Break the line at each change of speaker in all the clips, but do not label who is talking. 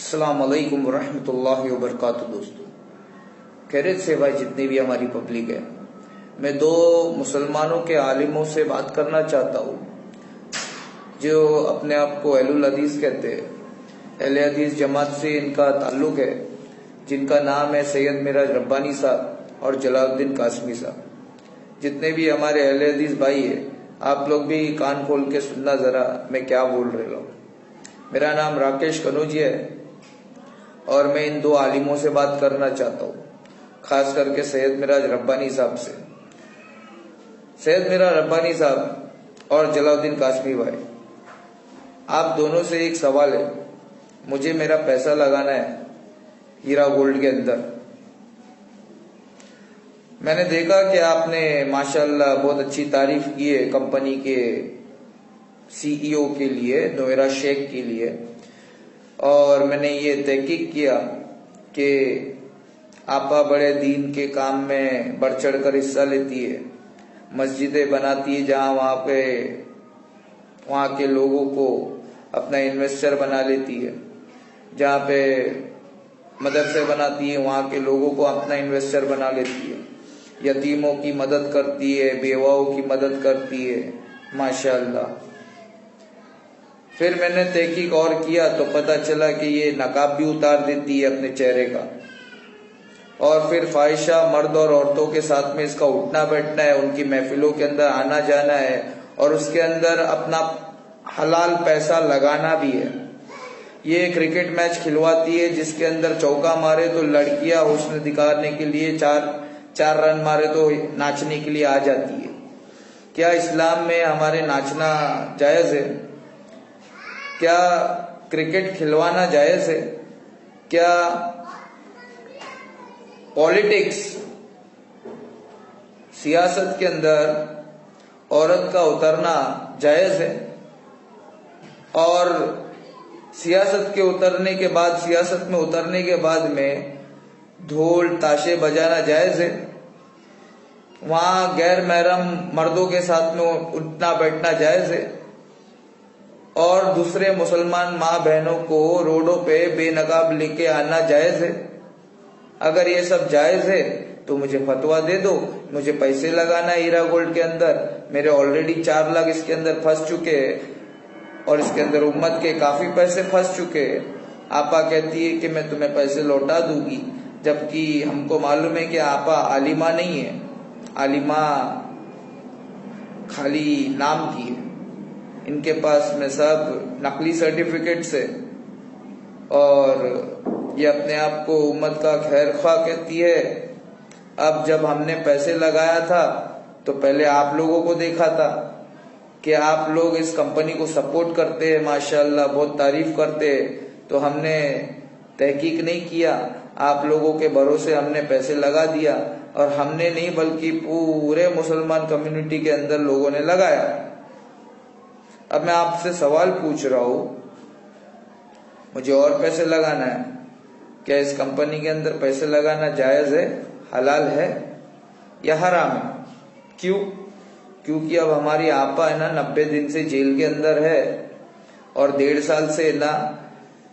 السلام علیکم ورحمۃ اللہ وبرکاتہ۔ دوستو خیریت سے بھائی، جتنی بھی ہماری پبلک ہے، میں دو مسلمانوں کے عالموں سے بات کرنا چاہتا ہوں جو اپنے آپ کو اہل الحدیث کہتے ہیں۔ اہل حدیث جماعت سے ان کا تعلق ہے، جن کا نام ہے سید معراج ربانی صاحب اور جلال الدین قاسمی صاحب۔ جتنے بھی ہمارے اہل حدیث بھائی ہیں، آپ لوگ بھی کان کھول کے سننا ذرا میں کیا بول رہا ہوں۔ میرا نام راکیش کنوجی ہے اور میں ان دو عالموں سے بات کرنا چاہتا ہوں، خاص کر کے سید معراج ربانی صاحب سے۔ سید معراج ربانی صاحب اور جلال الدین قاسمی بھائی، آپ دونوں سے ایک سوال ہے۔ مجھے میرا پیسہ لگانا ہے ہیرا گولڈ کے اندر۔ میں نے دیکھا کہ آپ نے ماشاءاللہ بہت اچھی تعریف کی ہے کمپنی کے CEO کے لیے، نویرا شیخ کے لیے، اور میں نے یہ تحقیق کیا کہ آپا بڑے دین کے کام میں بڑھ چڑھ کر حصہ لیتی ہے، مسجدیں بناتی ہے جہاں وہاں کے لوگوں کو اپنا انویسٹر بنا لیتی ہے، جہاں پہ مدرسے بناتی ہے وہاں کے لوگوں کو اپنا انویسٹر بنا لیتی ہے، یتیموں کی مدد کرتی ہے، بیواؤں کی مدد کرتی ہے، ماشاءاللہ۔ پھر میں نے تحقیق اور کیا تو پتہ چلا کہ یہ نقاب بھی اتار دیتی ہے اپنے چہرے کا، اور پھر فاحشہ مرد اور عورتوں کے ساتھ میں اس کا اٹھنا بیٹھنا ہے، ان کی محفلوں کے اندر آنا جانا ہے، اور اس کے اندر اپنا حلال پیسہ لگانا بھی ہے۔ یہ کرکٹ میچ کھلواتی ہے جس کے اندر چوکا مارے تو لڑکیاں حسن دکھانے کے لیے چار رن مارے تو ناچنے کے لیے آ جاتی ہے۔ کیا اسلام میں ہمارے ناچنا جائز ہے؟ کیا کرکٹ کھلوانا جائز ہے؟ کیا پالیٹکس سیاست کے اندر عورت کا اترنا جائز ہے؟ اور سیاست میں اترنے کے بعد میں ڈھول تاشے بجانا جائز ہے؟ وہاں غیر محرم مردوں کے ساتھ میں اٹھنا بیٹھنا جائز ہے؟ اور دوسرے مسلمان ماں بہنوں کو روڈوں پہ بے نقاب لے کے آنا جائز ہے؟ اگر یہ سب جائز ہے تو مجھے فتویٰ دے دو، مجھے پیسے لگانا ہے ہیرا گولڈ کے اندر۔ میرے آلریڈی 4 لاکھ اس کے اندر پھنس چکے ہیں، اور اس کے اندر امت کے کافی پیسے پھنس چکے ہیں۔ آپا کہتی ہے کہ میں تمہیں پیسے لوٹا دوں گی، جبکہ ہم کو معلوم ہے کہ آپا عالمہ نہیں ہے، عالمہ خالی نام کی ہے۔ ان کے پاس میں سب نقلی سرٹیفکیٹس ہے، اور یہ اپنے آپ کو امت کا خیر خواہ کہتی ہے۔ اب جب ہم نے پیسے لگایا تھا تو پہلے آپ لوگوں کو دیکھا تھا کہ آپ لوگ اس کمپنی کو سپورٹ کرتے ہیں، ماشاءاللہ بہت تعریف کرتے ہیں، تو ہم نے تحقیق نہیں کیا، آپ لوگوں کے بھروسے ہم نے پیسے لگا دیا، اور ہم نے نہیں بلکہ پورے مسلمان کمیونٹی کے اندر لوگوں نے لگایا۔ اب میں آپ سے سوال پوچھ رہا ہوں، مجھے اور پیسے لگانا ہے، کیا اس کمپنی کے اندر پیسے لگانا جائز ہے، حلال ہے یا حرام ہے؟ کیوں؟ کیونکہ اب ہماری آپا ہے نا 90 دن سے جیل کے اندر ہے، اور 1.5 سال سے نا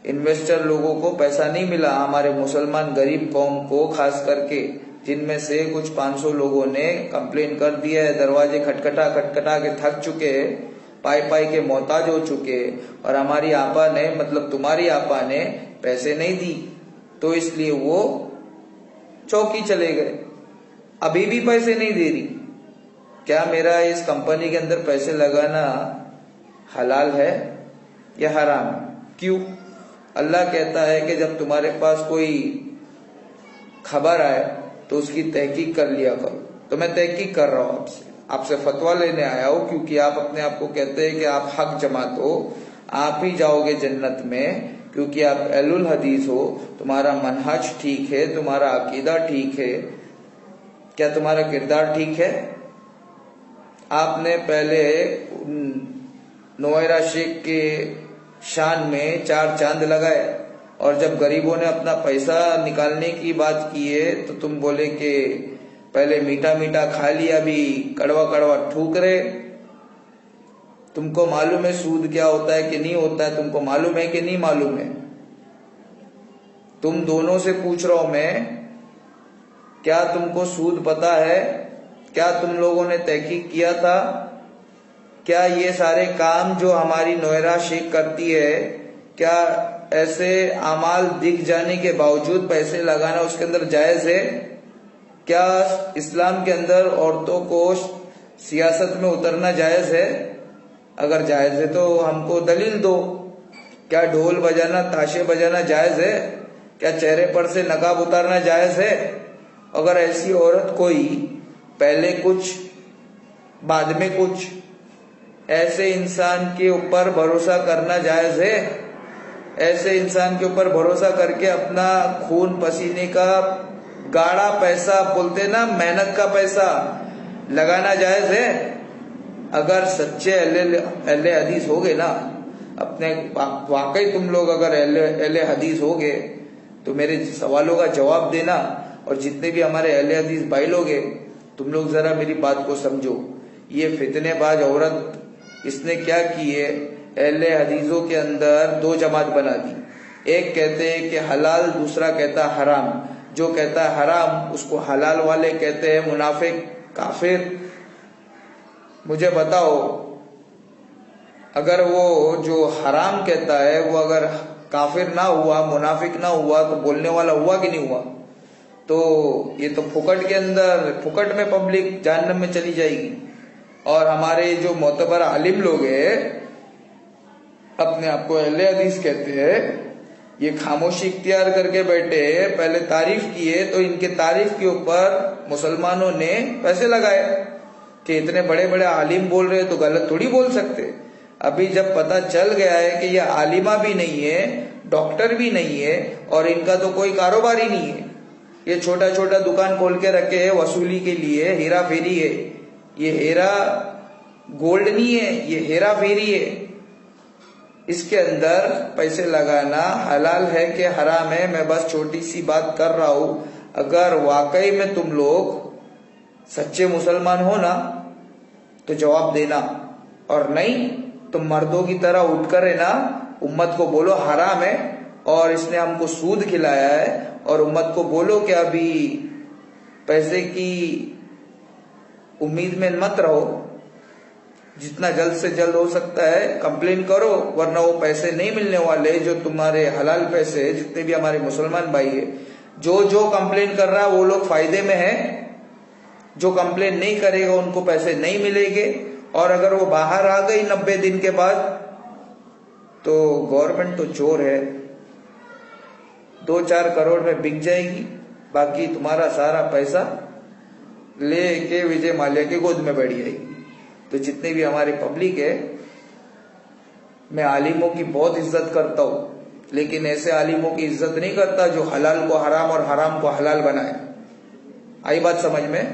انویسٹر لوگوں کو پیسہ نہیں ملا، ہمارے مسلمان غریب قوم کو خاص کر کے، جن میں سے کچھ 500 لوگوں نے کمپلین کر دیا ہے، دروازے کھٹکھٹا کے تھک چکے ہیں، پائی کے محتاج ہو چکے، اور ہماری آپا نے مطلب تمہاری آپا نے پیسے نہیں دی، تو اس لیے وہ چوکی چلے گئے، ابھی بھی پیسے نہیں دے رہی۔ کیا میرا اس کمپنی کے اندر پیسے لگانا حلال ہے یا حرام ہے؟ کیوں؟ اللہ کہتا ہے کہ جب تمہارے پاس کوئی خبر آئے تو اس کی تحقیق کر لیا کرو۔ تو میں تحقیق کر رہا ہوں، آپ سے فتویٰ لینے آیا ہوں، کیونکہ آپ اپنے آپ کو کہتے ہیں کہ آپ حق جماعت ہو، آپ ہی جاؤ گے جنت میں، کیونکہ آپ اہل الحدیث ہو، تمہارا منہج ٹھیک ہے، تمہارا عقیدہ ٹھیک ہے۔ کیا تمہارا کردار ٹھیک ہے؟ آپ نے پہلے نویرا شیخ کے شان میں 4 چاند لگائے، اور جب غریبوں نے اپنا پیسہ نکالنے کی بات کی ہے تو تم بولے کہ پہلے میٹھا میٹھا کھا لیا، ابھی کڑوا کڑوا ٹھوک رہے۔ تم کو معلوم ہے سود کیا ہوتا ہے کہ نہیں ہوتا ہے؟ تم کو معلوم ہے کہ نہیں معلوم ہے؟ تم دونوں سے پوچھ رہا ہوں میں، کیا تم کو سود پتا ہے؟ کیا تم لوگوں نے تحقیق کیا تھا؟ کیا یہ سارے کام جو ہماری نوئرا شیخ کرتی ہے، کیا ایسے اعمال دکھ جانے کے باوجود پیسے لگانا اس کے اندر جائز ہے؟ کیا اسلام کے اندر عورتوں کو سیاست میں اترنا جائز ہے؟ اگر جائز ہے تو ہم کو دلیل دو۔ کیا ڈھول بجانا، تاشے بجانا جائز ہے؟ کیا چہرے پر سے نقاب اتارنا جائز ہے؟ اگر ایسی عورت کوئی پہلے کچھ بعد میں کچھ، ایسے انسان کے اوپر بھروسہ کرنا جائز ہے؟ ایسے انسان کے اوپر بھروسہ کر کے اپنا خون پسینے کا گاڑا پیسہ، بولتے نا محنت کا پیسہ، لگانا جائز ہے؟ اگر سچے اہل حدیث ہوگے نا، اپنے واقعی تم لوگ اگر اہل حدیث ہوگے تو میرے سوالوں کا جواب دینا، اور جتنے بھی ہمارے اہل حدیث بھائی لوگ ہیں تم لوگ ذرا میری بات کو سمجھو۔ یہ فتنے باز عورت اس نے کیا کی ہے، اہل حدیثوں کے اندر دو جماعت بنا دی۔ ایک کہتے ہیں کہ حلال، دوسرا کہتا ہے حرام۔ جو کہتا ہے حرام اس کو حلال والے کہتے ہیں منافق، کافر۔ مجھے بتاؤ، اگر وہ جو حرام کہتا ہے وہ اگر کافر نہ ہوا، منافق نہ ہوا، تو بولنے والا ہوا کہ نہیں ہوا؟ تو یہ تو پھکٹ کے اندر، پھکٹ میں پبلک جہنم میں چلی جائے گی۔ اور ہمارے جو معتبر عالم لوگ ہیں، اپنے آپ کو اہل حدیث کہتے ہیں، یہ خاموشی اختیار کر کے بیٹھے، پہلے تعریف کیے تو ان کے تعریف کے اوپر مسلمانوں نے پیسے لگائے کہ اتنے بڑے بڑے عالم بول رہے تو غلط تھوڑی بول سکتے۔ ابھی جب پتہ چل گیا ہے کہ یہ عالمہ بھی نہیں ہے، ڈاکٹر بھی نہیں ہے، اور ان کا تو کوئی کاروبار ہی نہیں ہے، یہ چھوٹا چھوٹا دکان کھول کے رکھے ہے وصولی کے لیے، ہیرا پھیری ہے۔ یہ ہیرا گولڈ نہیں ہے، یہ ہیرا پھیری ہے۔ اس کے اندر پیسے لگانا حلال ہے کہ حرام ہے؟ میں بس چھوٹی سی بات کر رہا ہوں۔ اگر واقعی میں تم لوگ سچے مسلمان ہو نا تو جواب دینا، اور نہیں تم مردوں کی طرح اٹھ کر ہے نا امت کو بولو حرام ہے، اور اس نے ہم کو سود کھلایا ہے، اور امت کو بولو کہ ابھی پیسے کی امید میں مت رہو، جتنا جلد سے جلد ہو سکتا ہے کمپلین کرو، ورنہ وہ پیسے نہیں ملنے والے جو تمہارے حلال پیسے۔ جتنے بھی ہمارے مسلمان بھائی ہیں، جو کمپلین کر رہا ہے وہ لوگ فائدے میں ہیں، جو کمپلین نہیں کرے گا ان کو پیسے نہیں ملیں گے، اور اگر وہ باہر آ گئی 90 دن کے بعد تو گورنمنٹ تو چور ہے، 2-4 کروڑ میں بک جائے گی، باقی تمہارا سارا پیسہ لے کے وجے مالیا کے گود میں بیٹھ جائے گی۔ تو جتنے بھی ہمارے پبلک ہے، میں عالموں کی بہت عزت کرتا ہوں، لیکن ایسے عالموں کی عزت نہیں کرتا جو حلال کو حرام اور حرام کو حلال بنائے۔ آئی بات سمجھ میں؟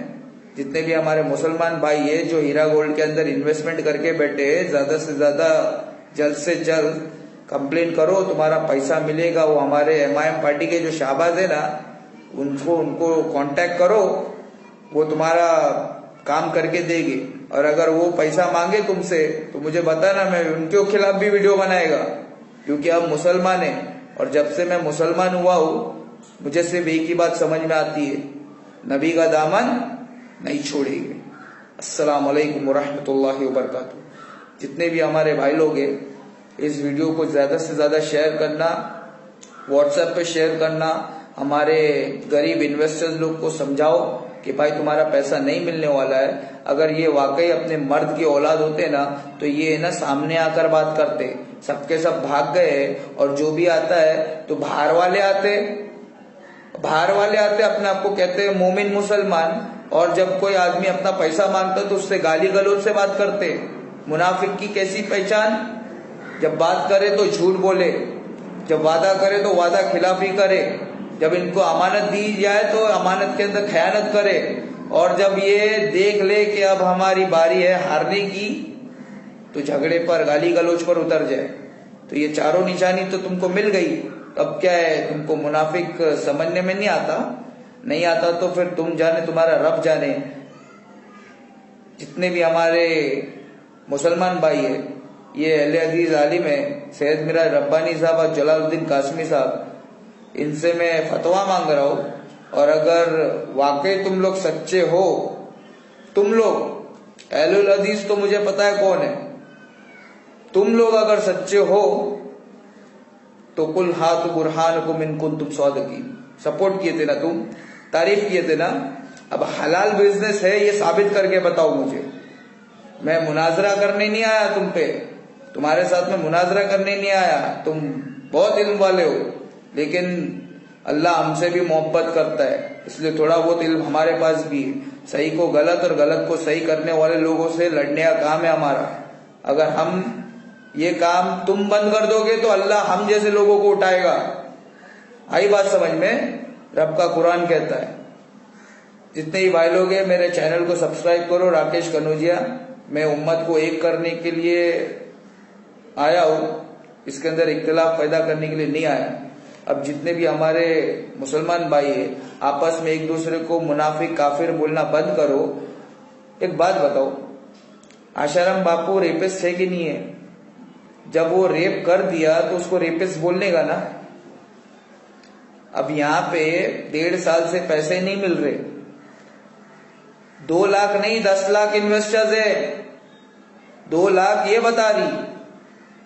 جتنے بھی ہمارے مسلمان بھائی ہیں جو ہیرا گولڈ کے اندر انویسٹمنٹ کر کے بیٹھے، زیادہ سے زیادہ جلد سے جلد کمپلین کرو، تمہارا پیسہ ملے گا۔ وہ ہمارے MIM پارٹی کے جو شہباز ہے نا، ان کو کانٹیکٹ کرو، وہ تمہارا کام کر کے دے گے۔ اور اگر وہ پیسہ مانگے تم سے تو مجھے بتانا، میں ان کے خلاف بھی ویڈیو بنائے گا، کیونکہ ہم مسلمان ہیں، اور جب سے میں مسلمان ہوا ہوں مجھے صرف ایک ہی بات سمجھ میں آتی ہے، نبی کا دامن نہیں چھوڑیں گے۔ السلام علیکم ورحمۃ اللہ وبرکاتہ۔ جتنے بھی ہمارے بھائی لوگ ہیں، اس ویڈیو کو زیادہ سے زیادہ شیئر کرنا، واٹس ایپ پہ شیئر کرنا، ہمارے غریب انویسٹرز لوگ کو سمجھاؤ کہ بھائی تمہارا پیسہ نہیں ملنے والا ہے۔ اگر یہ واقعی اپنے مرد کی اولاد ہوتے نا تو یہ نا سامنے آ کر بات کرتے، سب کے سب بھاگ گئے، اور جو بھی آتا ہے تو باہر والے آتے اپنے آپ کو کہتے ہیں مومن مسلمان، اور جب کوئی آدمی اپنا پیسہ مانگتا تو اس سے گالی گلوچ سے بات کرتے۔ منافق کی کیسی پہچان؟ جب بات کرے تو جھوٹ بولے، جب وعدہ کرے تو وعدہ خلافی کرے، جب ان کو امانت دی جائے تو امانت کے اندر خیانت کرے، اور جب یہ دیکھ لے کہ اب ہماری باری ہے ہارنے کی تو جھگڑے پر، گالی گلوچ پر اتر جائے۔ تو یہ چاروں نشانی تو تم کو مل گئی، اب کیا ہے؟ تم کو منافق سمجھنے میں نہیں آتا تو پھر تم جانے، تمہارا رب جانے۔ جتنے بھی ہمارے مسلمان بھائی ہیں، یہ اہل حدیث عالم ہے، سید میرا ربانی صاحب اور جلال الدین قاسمی صاحب، ان سے میں فتوا مانگ رہا ہوں، اور اگر واقعی تم لوگ سچے ہو، تم لوگ اہل الحدیث تو مجھے پتا ہے کون ہے، تم لوگ اگر سچے ہو تو قل ہاتوا برہانکم ان کنتم صادقین، سپورٹ کیے تھے نا تم، تعریف کیے تھے نا، اب حلال بزنس ہے یہ ثابت کر کے بتاؤ مجھے۔ میں مناظرہ کرنے نہیں آیا تم پہ، تمہارے ساتھ میں مناظرہ کرنے نہیں آیا، تم بہت علم والے ہو، لیکن اللہ ہم سے بھی محبت کرتا ہے، اس لیے تھوڑا بہت علم ہمارے پاس بھی ہے، صحیح کو غلط اور غلط کو صحیح کرنے والے لوگوں سے لڑنے کا کام ہے ہمارا۔ اگر ہم یہ کام تم بند کر دو گے تو اللہ ہم جیسے لوگوں کو اٹھائے گا۔ آئی بات سمجھ میں؟ رب کا قرآن کہتا ہے۔ جتنے ہی بھائی لوگ ہیں میرے چینل کو سبسکرائب کرو، راکیش کنوجیا۔ میں امت کو ایک کرنے کے لیے آیا ہوں، اس کے اندر اختلاف پیدا کرنے کے لیے نہیں آیا۔ اب جتنے بھی ہمارے مسلمان بھائی ہیں آپس میں ایک دوسرے کو منافق کافر بولنا بند کرو۔ ایک بات بتاؤ، آشارم باپو ریپسٹ ہے کہ نہیں ہے؟ جب وہ ریپ کر دیا تو اس کو ریپسٹ بولنے کا نا۔ اب یہاں پہ 1.5 سال سے پیسے نہیں مل رہے، 2 لاکھ نہیں 10 لاکھ انویسٹرز ہے، 2 لاکھ یہ بتا رہی۔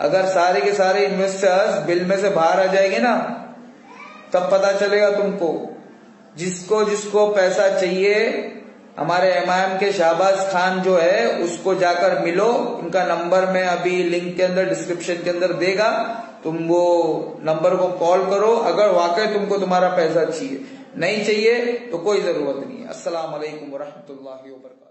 اگر سارے کے سارے انویسٹرز بل میں سے باہر آ جائیں گے نا تب پتا چلے گا تم کو۔ جس کو پیسہ چاہیے، ہمارے امام کے شہباز خان جو ہے اس کو جا کر ملو، ان کا نمبر میں ابھی لنک کے اندر ڈسکرپشن کے اندر دے گا، تم وہ نمبر کو کال کرو اگر واقعی تم کو تمہارا پیسہ چاہیے۔ نہیں چاہیے تو کوئی ضرورت نہیں ہے۔ السلام علیکم ورحمۃ اللہ وبرکاتہ۔